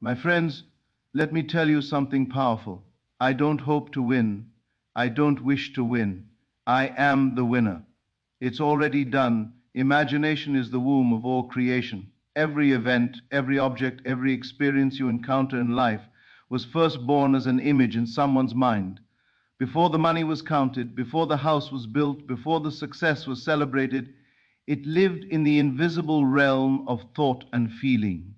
My friends, let me tell you something powerful. I don't hope to win. I don't wish to win. I am the winner. It's already done. Imagination is the womb of all creation. Every event, every object, every experience you encounter in life was first born as an image in someone's mind. Before the money was counted, before the house was built, before the success was celebrated, it lived in the invisible realm of thought and feeling.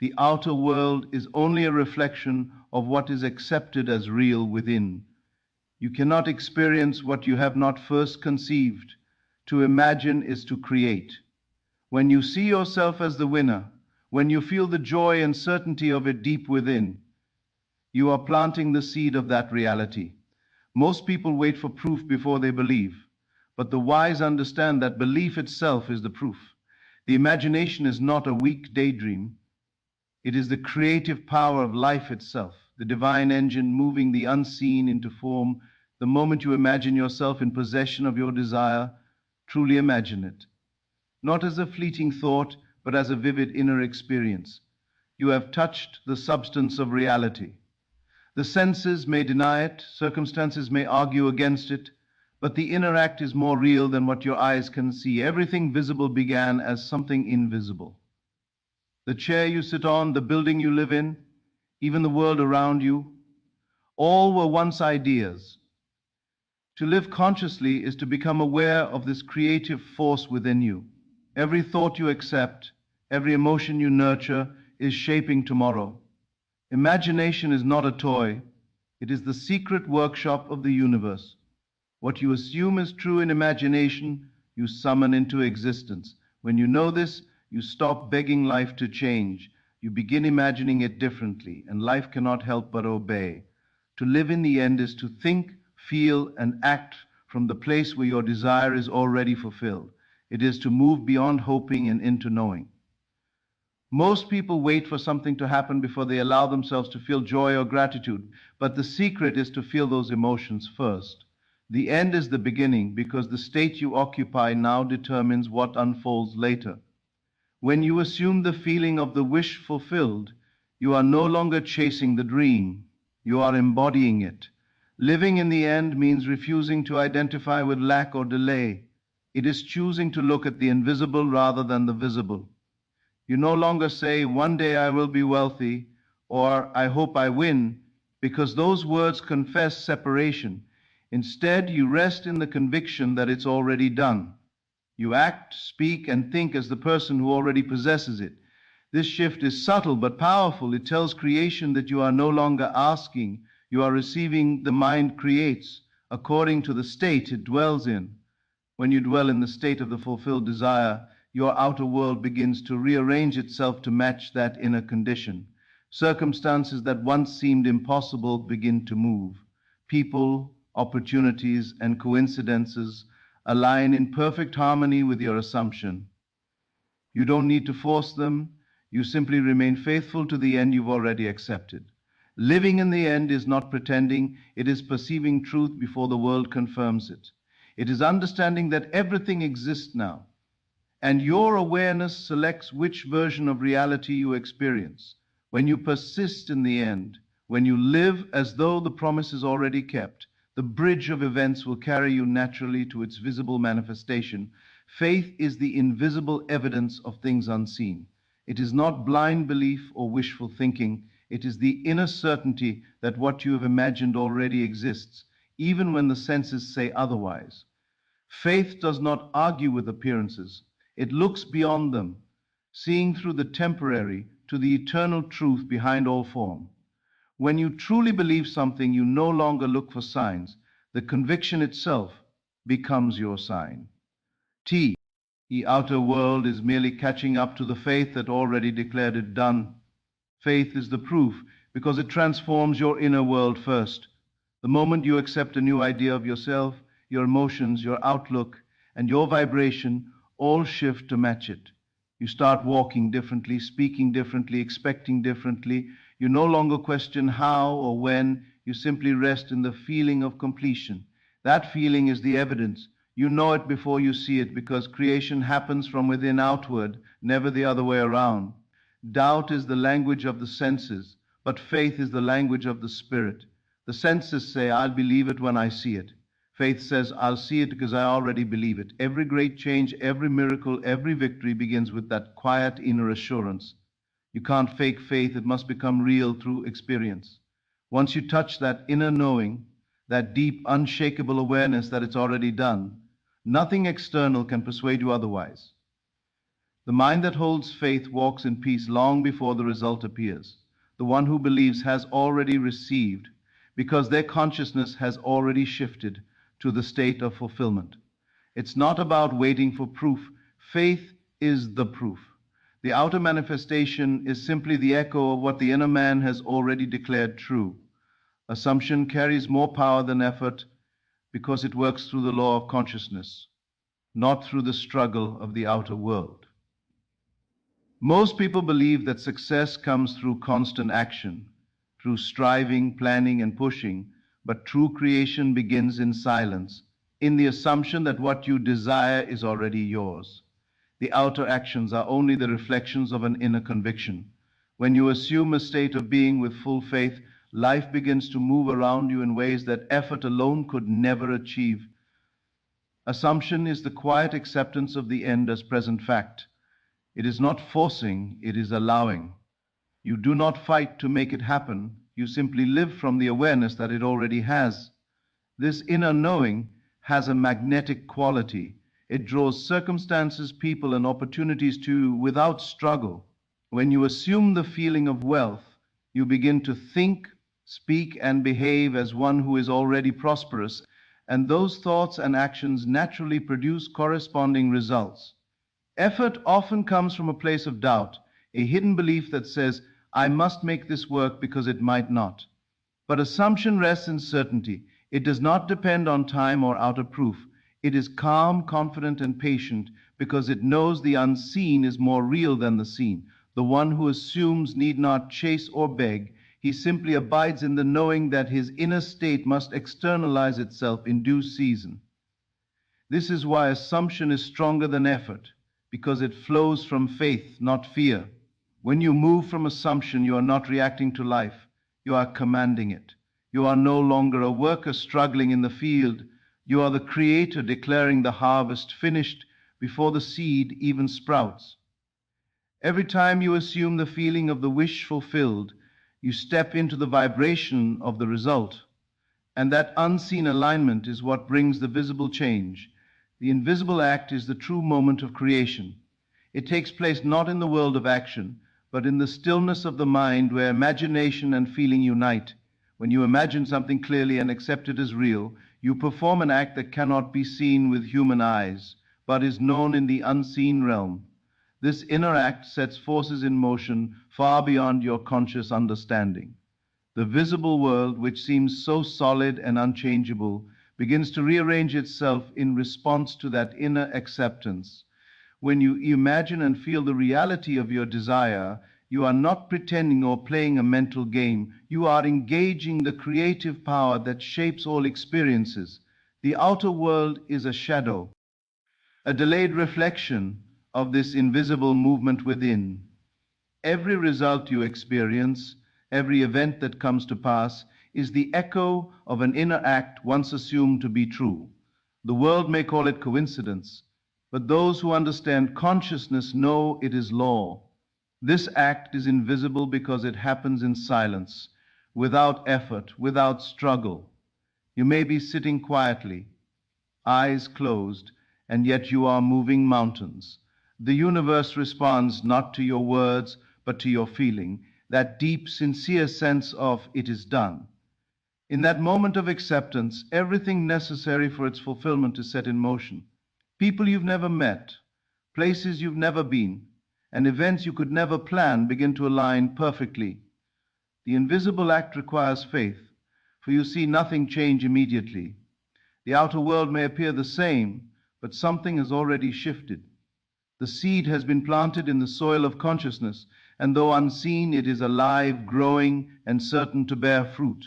The outer world is only a reflection of what is accepted as real within. You cannot experience what you have not first conceived. To imagine is to create. When you see yourself as the winner, when you feel the joy and certainty of it deep within, you are planting the seed of that reality. Most people wait for proof before they believe, but the wise understand that belief itself is the proof. The imagination is not a weak daydream. It is the creative power of life itself, the divine engine moving the unseen into form. The moment you imagine yourself in possession of your desire, truly imagine it. Not as a fleeting thought, but as a vivid inner experience. You have touched the substance of reality. The senses may deny it, circumstances may argue against it, but the inner act is more real than what your eyes can see. Everything visible began as something invisible. The chair you sit on, the building you live in, even the world around you, all were once ideas. To live consciously is to become aware of this creative force within you. Every thought you accept, every emotion you nurture is shaping tomorrow. Imagination is not a toy. It is the secret workshop of the universe. What you assume is true in imagination, you summon into existence. When you know this, you stop begging life to change. You begin imagining it differently, and life cannot help but obey. To live in the end is to think, feel, and act from the place where your desire is already fulfilled. It is to move beyond hoping and into knowing. Most people wait for something to happen before they allow themselves to feel joy or gratitude, but the secret is to feel those emotions first. The end is the beginning because the state you occupy now determines what unfolds later. When you assume the feeling of the wish fulfilled, you are no longer chasing the dream, you are embodying it. Living in the end means refusing to identify with lack or delay. It is choosing to look at the invisible rather than the visible. You no longer say, "One day I will be wealthy," or "I hope I win," because those words confess separation. Instead, you rest in the conviction that it's already done. You act, speak, and think as the person who already possesses it. This shift is subtle but powerful. It tells creation that you are no longer asking, you are receiving. The mind creates according to the state it dwells in. When you dwell in the state of the fulfilled desire, your outer world begins to rearrange itself to match that inner condition. Circumstances that once seemed impossible begin to move. People, opportunities, and coincidences align in perfect harmony with your assumption. You don't need to force them, you simply remain faithful to the end you've already accepted. Living in the end is not pretending, it is perceiving truth before the world confirms it. It is understanding that everything exists now, and your awareness selects which version of reality you experience. When you persist in the end, when you live as though the promise is already kept, the bridge of events will carry you naturally to its visible manifestation. Faith is the invisible evidence of things unseen. It is not blind belief or wishful thinking. It is the inner certainty that what you have imagined already exists, even when the senses say otherwise. Faith does not argue with appearances. It looks beyond them, seeing through the temporary to the eternal truth behind all form. When you truly believe something, you no longer look for signs. The conviction itself becomes your sign. T. The outer world is merely catching up to the faith that already declared it done. Faith is the proof because it transforms your inner world first. The moment you accept a new idea of yourself, your emotions, your outlook, and your vibration all shift to match it. You start walking differently, speaking differently, expecting differently. You no longer question how or when, you simply rest in the feeling of completion. That feeling is the evidence. You know it before you see it because creation happens from within outward, never the other way around. Doubt is the language of the senses, but faith is the language of the spirit. The senses say, I'll believe it when I see it. Faith says, I'll see it because I already believe it. Every great change, every miracle, every victory begins with that quiet inner assurance. You can't fake faith, it must become real through experience. Once you touch that inner knowing, that deep, unshakable awareness that it's already done, nothing external can persuade you otherwise. The mind that holds faith walks in peace long before the result appears. The one who believes has already received because their consciousness has already shifted to the state of fulfillment. It's not about waiting for proof. Faith is the proof. The outer manifestation is simply the echo of what the inner man has already declared true. Assumption carries more power than effort because it works through the law of consciousness, not through the struggle of the outer world. Most people believe that success comes through constant action, through striving, planning, and pushing, but true creation begins in silence, in the assumption that what you desire is already yours. The outer actions are only the reflections of an inner conviction. When you assume a state of being with full faith, life begins to move around you in ways that effort alone could never achieve. Assumption is the quiet acceptance of the end as present fact. It is not forcing, it is allowing. You do not fight to make it happen, you simply live from the awareness that it already has. This inner knowing has a magnetic quality. It draws circumstances, people, and opportunities to you without struggle. When you assume the feeling of wealth, you begin to think, speak, and behave as one who is already prosperous, and those thoughts and actions naturally produce corresponding results. Effort often comes from a place of doubt, a hidden belief that says, I must make this work because it might not. But assumption rests in certainty. It does not depend on time or outer proof. It is calm, confident, and patient because it knows the unseen is more real than the seen. The one who assumes need not chase or beg. He simply abides in the knowing that his inner state must externalize itself in due season. This is why assumption is stronger than effort, because it flows from faith, not fear. When you move from assumption, you are not reacting to life, you are commanding it. You are no longer a worker struggling in the field, you are the creator declaring the harvest finished before the seed even sprouts. Every time you assume the feeling of the wish fulfilled, you step into the vibration of the result. And that unseen alignment is what brings the visible change. The invisible act is the true moment of creation. It takes place not in the world of action, but in the stillness of the mind where imagination and feeling unite. When you imagine something clearly and accept it as real, you perform an act that cannot be seen with human eyes, but is known in the unseen realm. This inner act sets forces in motion far beyond your conscious understanding. The visible world, which seems so solid and unchangeable, begins to rearrange itself in response to that inner acceptance. When you imagine and feel the reality of your desire, you are not pretending or playing a mental game. You are engaging the creative power that shapes all experiences. The outer world is a shadow, a delayed reflection of this invisible movement within. Every result you experience, every event that comes to pass, is the echo of an inner act once assumed to be true. The world may call it coincidence, but those who understand consciousness know it is law. This act is invisible because it happens in silence, without effort, without struggle. You may be sitting quietly, eyes closed, and yet you are moving mountains. The universe responds not to your words, but to your feeling, that deep, sincere sense of it is done. In that moment of acceptance, everything necessary for its fulfillment is set in motion. People you've never met, places you've never been, and events you could never plan begin to align perfectly. The invisible act requires faith, for you see nothing change immediately. The outer world may appear the same, but something has already shifted. The seed has been planted in the soil of consciousness, and though unseen, it is alive, growing, and certain to bear fruit.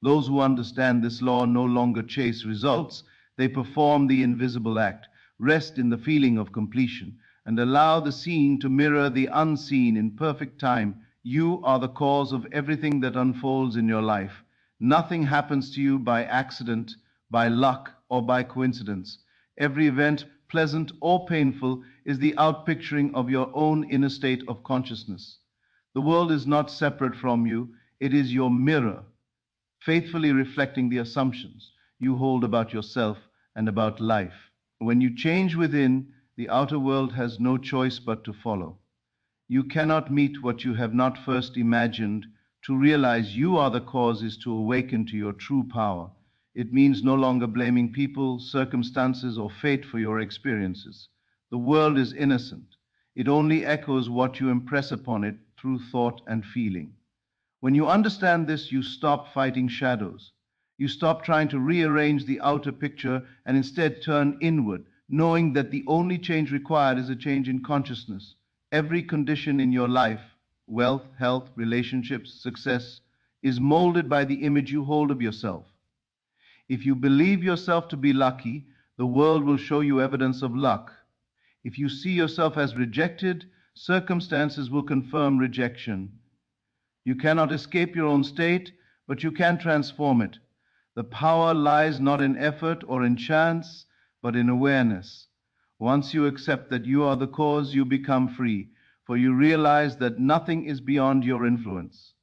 Those who understand this law no longer chase results, they perform the invisible act, rest in the feeling of completion, and allow the seen to mirror the unseen in perfect time. You are the cause of everything that unfolds in your life. Nothing happens to you by accident, by luck, or by coincidence. Every event, pleasant or painful, is the outpicturing of your own inner state of consciousness. The world is not separate from you, it is your mirror, faithfully reflecting the assumptions you hold about yourself and about life. When you change within, the outer world has no choice but to follow. You cannot meet what you have not first imagined. To realize you are the cause is to awaken to your true power. It means no longer blaming people, circumstances, or fate for your experiences. The world is innocent. It only echoes what you impress upon it through thought and feeling. When you understand this, you stop fighting shadows. You stop trying to rearrange the outer picture and instead turn inward, knowing that the only change required is a change in consciousness. Every condition in your life, wealth, health, relationships, success, is molded by the image you hold of yourself. If you believe yourself to be lucky, the world will show you evidence of luck. If you see yourself as rejected, circumstances will confirm rejection. You cannot escape your own state, but you can transform it. The power lies not in effort or in chance, but in awareness. Once you accept that you are the cause, you become free, for you realize that nothing is beyond your influence.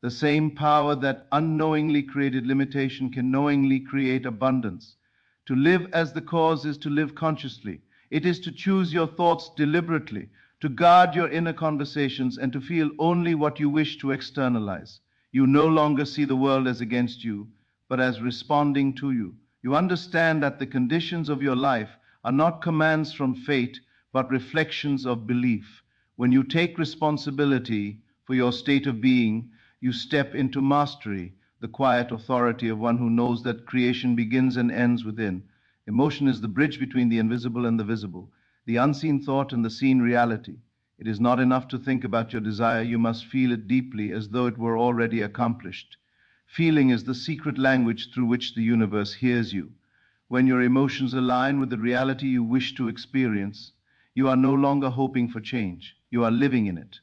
The same power that unknowingly created limitation can knowingly create abundance. To live as the cause is to live consciously. It is to choose your thoughts deliberately, to guard your inner conversations, and to feel only what you wish to externalize. You no longer see the world as against you, but as responding to you. You understand that the conditions of your life are not commands from fate, but reflections of belief. When you take responsibility for your state of being, you step into mastery, the quiet authority of one who knows that creation begins and ends within. Emotion is the bridge between the invisible and the visible, the unseen thought and the seen reality. It is not enough to think about your desire, you must feel it deeply as though it were already accomplished. Feeling is the secret language through which the universe hears you. When your emotions align with the reality you wish to experience, you are no longer hoping for change, you are living in it.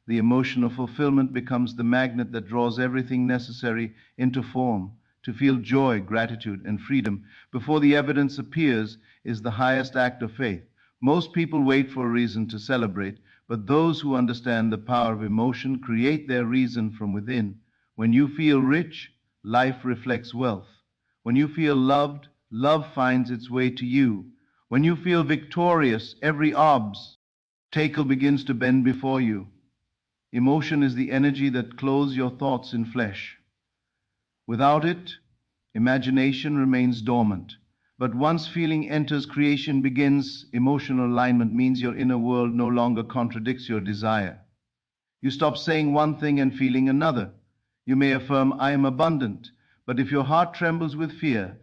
The emotion of fulfillment becomes the magnet that draws everything necessary into form. To feel joy, gratitude, and freedom before the evidence appears is the highest act of faith. Most people wait for a reason to celebrate, but those who understand the power of emotion create their reason from within. When you feel rich, life reflects wealth. When you feel loved, love finds its way to you. When you feel victorious, every obstacle begins to bend before you. Emotion is the energy that clothes your thoughts in flesh. Without it, imagination remains dormant. But once feeling enters, creation begins. Emotional alignment means your inner world no longer contradicts your desire. You stop saying one thing and feeling another. You may affirm, I am abundant, but if your heart trembles with fear,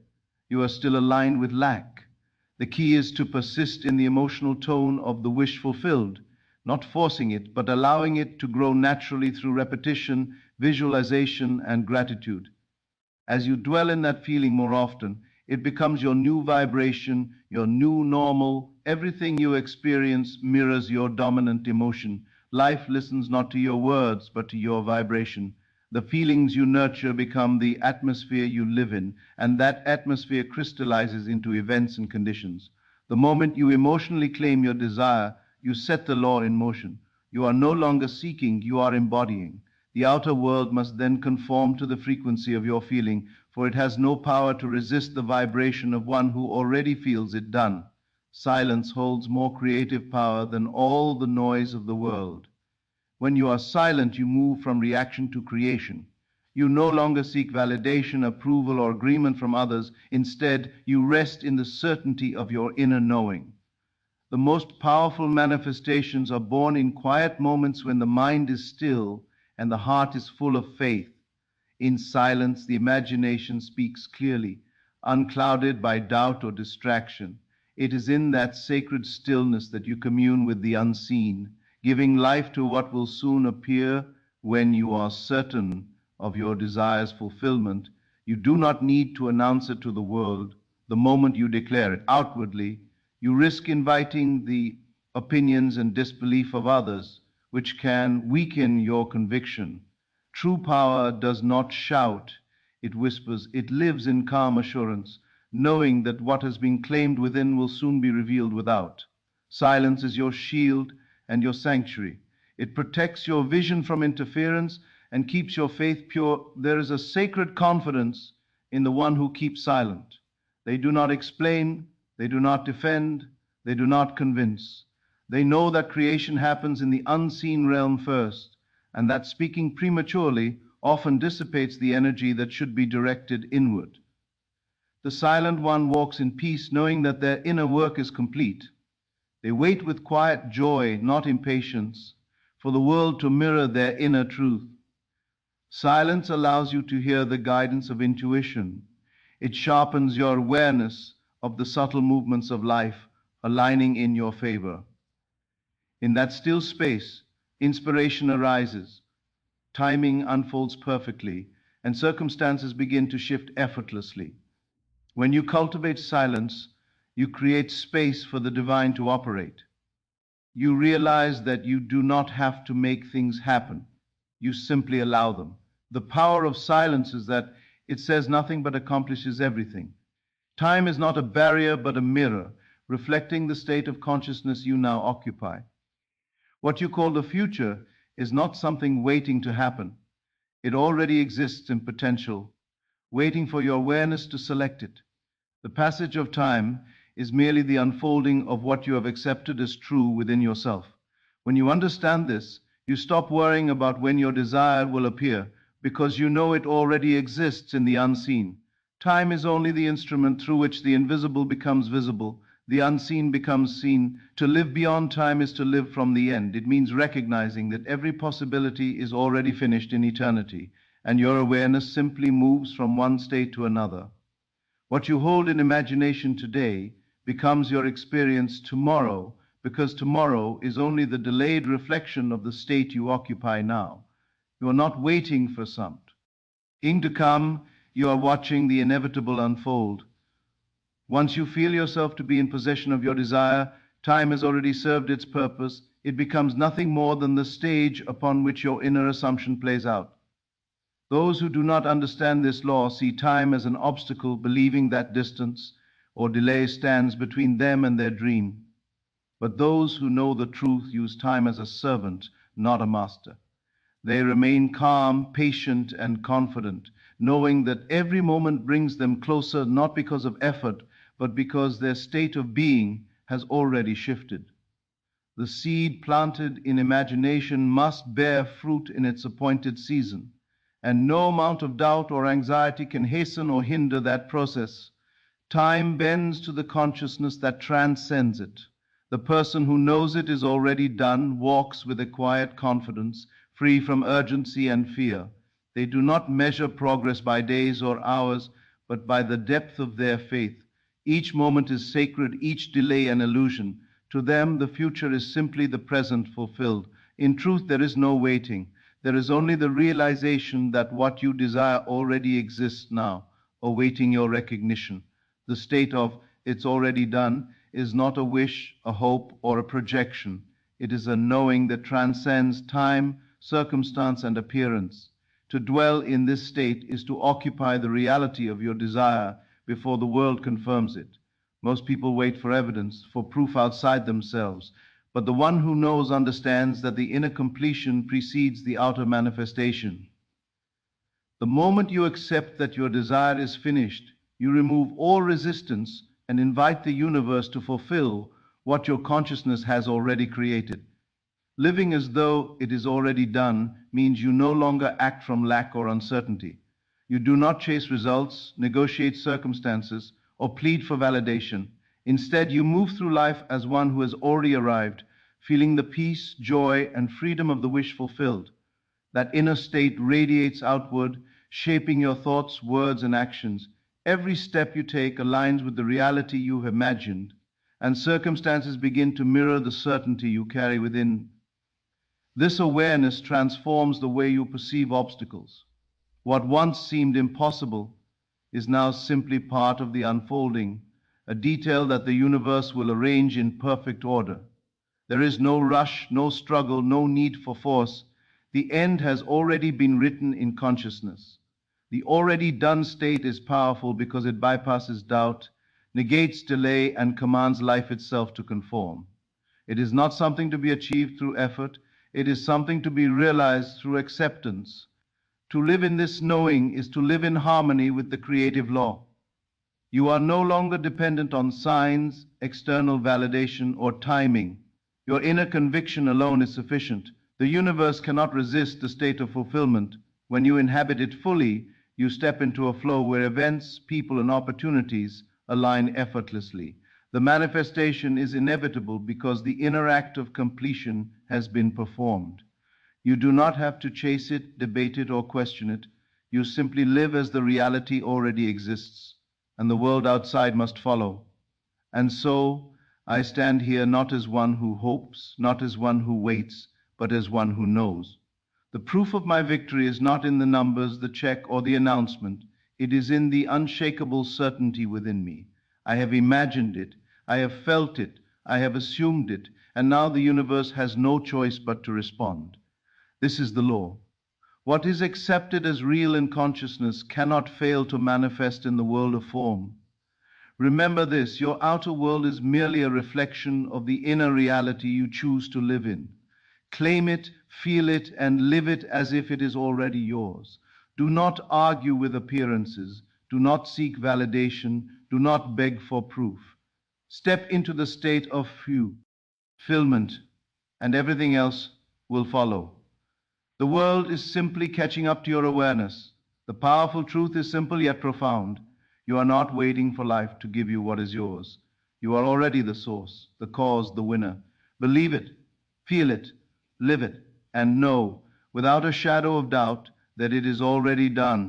you are still aligned with lack. The key is to persist in the emotional tone of the wish fulfilled, not forcing it, but allowing it to grow naturally through repetition, visualization, and gratitude. As you dwell in that feeling more often, it becomes your new vibration, your new normal. Everything you experience mirrors your dominant emotion. Life listens not to your words, but to your vibration. The feelings you nurture become the atmosphere you live in, and that atmosphere crystallizes into events and conditions. The moment you emotionally claim your desire, you set the law in motion. You are no longer seeking, you are embodying. The outer world must then conform to the frequency of your feeling, for it has no power to resist the vibration of one who already feels it done. Silence holds more creative power than all the noise of the world. When you are silent, you move from reaction to creation. You no longer seek validation, approval, or agreement from others. Instead, you rest in the certainty of your inner knowing. The most powerful manifestations are born in quiet moments when the mind is still and the heart is full of faith. In silence, the imagination speaks clearly, unclouded by doubt or distraction. It is in that sacred stillness that you commune with the unseen, giving life to what will soon appear. When you are certain of your desire's fulfillment, you do not need to announce it to the world. The moment you declare it outwardly, you risk inviting the opinions, and disbelief of others, which can weaken your conviction. True power does not shout, it whispers. It lives in calm assurance, knowing that what has been claimed within will soon be revealed without. Silence is your shield and your sanctuary. It protects your vision from interference and keeps your faith pure. There is a sacred confidence in the one who keeps silent. They do not explain, they do not defend, they do not convince. They know that creation happens in the unseen realm first, and that speaking prematurely often dissipates the energy that should be directed inward. The silent one walks in peace, knowing that their inner work is complete. They wait with quiet joy, not impatience, for the world to mirror their inner truth. Silence allows you to hear the guidance of intuition. It sharpens your awareness of the subtle movements of life aligning in your favor. In that still space, inspiration arises, timing unfolds perfectly, and circumstances begin to shift effortlessly. When you cultivate silence, you create space for the divine to operate. You realize that you do not have to make things happen. You simply allow them. The power of silence is that it says nothing but accomplishes everything. Time is not a barrier but a mirror, reflecting the state of consciousness you now occupy. What you call the future is not something waiting to happen. It already exists in potential, waiting for your awareness to select it. The passage of time is merely the unfolding of what you have accepted as true within yourself. When you understand this, you stop worrying about when your desire will appear, because you know it already exists in the unseen. Time is only the instrument through which the invisible becomes visible, the unseen becomes seen. To live beyond time is to live from the end. It means recognizing that every possibility is already finished in eternity, and your awareness simply moves from one state to another. What you hold in imagination today becomes your experience tomorrow, because tomorrow is only the delayed reflection of the state you occupy now. You are not waiting for something to come, you are watching the inevitable unfold. Once you feel yourself to be in possession of your desire, time has already served its purpose. It becomes nothing more than the stage upon which your inner assumption plays out. Those who do not understand this law see time as an obstacle, believing that distance or delay stands between them and their dream. But those who know the truth use time as a servant, not a master. They remain calm, patient, and confident, knowing that every moment brings them closer, not because of effort, but because their state of being has already shifted. The seed planted in imagination must bear fruit in its appointed season, and no amount of doubt or anxiety can hasten or hinder that process. Time bends to the consciousness that transcends it. The person who knows it is already done walks with a quiet confidence, free from urgency and fear. They do not measure progress by days or hours, but by the depth of their faith. Each moment is sacred, each delay an illusion. To them, the future is simply the present fulfilled. In truth, there is no waiting. There is only the realization that what you desire already exists now, awaiting your recognition. The state of "it's already done" is not a wish, a hope, or a projection. It is a knowing that transcends time, circumstance, and appearance. To dwell in this state is to occupy the reality of your desire before the world confirms it. Most people wait for evidence, for proof outside themselves, but the one who knows understands that the inner completion precedes the outer manifestation. The moment you accept that your desire is finished, you remove all resistance and invite the universe to fulfill what your consciousness has already created. Living as though it is already done means you no longer act from lack or uncertainty. You do not chase results, negotiate circumstances, or plead for validation. Instead, you move through life as one who has already arrived, feeling the peace, joy, and freedom of the wish fulfilled. That inner state radiates outward, shaping your thoughts, words, and actions. Every step you take aligns with the reality you have imagined, and circumstances begin to mirror the certainty you carry within. This awareness transforms the way you perceive obstacles. What once seemed impossible is now simply part of the unfolding, a detail that the universe will arrange in perfect order. There is no rush, no struggle, no need for force. The end has already been written in consciousness. The already done state is powerful because it bypasses doubt, negates delay, and commands life itself to conform. It is not something to be achieved through effort, it is something to be realized through acceptance. To live in this knowing is to live in harmony with the creative law. You are no longer dependent on signs, external validation, or timing. Your inner conviction alone is sufficient. The universe cannot resist the state of fulfillment. When you inhabit it fully, you step into a flow where events, people, and opportunities align effortlessly. The manifestation is inevitable because the inner act of completion has been performed. You do not have to chase it, debate it, or question it. You simply live as the reality already exists, and the world outside must follow. And so, I stand here not as one who hopes, not as one who waits, but as one who knows. The proof of my victory is not in the numbers, the check, or the announcement. It is in the unshakable certainty within me. I have imagined it, I have felt it, I have assumed it, and now the universe has no choice but to respond. This is the law. What is accepted as real in consciousness cannot fail to manifest in the world of form. Remember this, your outer world is merely a reflection of the inner reality you choose to live in. Claim it, feel it, and live it as if it is already yours. Do not argue with appearances. Do not seek validation. Do not beg for proof. Step into the state of fulfillment, and everything else will follow. The world is simply catching up to your awareness. The powerful truth is simple yet profound. You are not waiting for life to give you what is yours. You are already the source, the cause, the winner. Believe it, feel it, live it, and know, without a shadow of doubt, that it is already done.